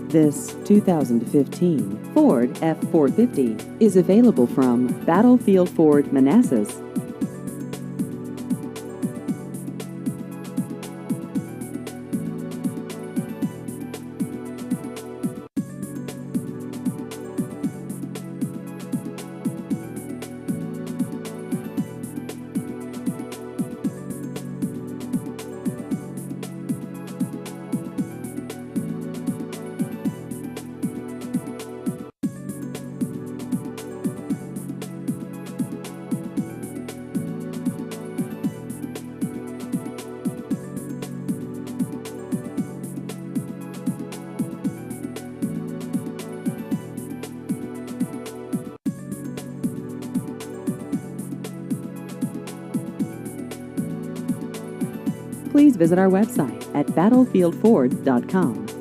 This 2015 Ford F450 is available from Battlefield Ford, Manassas. Please visit our website at battlefieldford.com.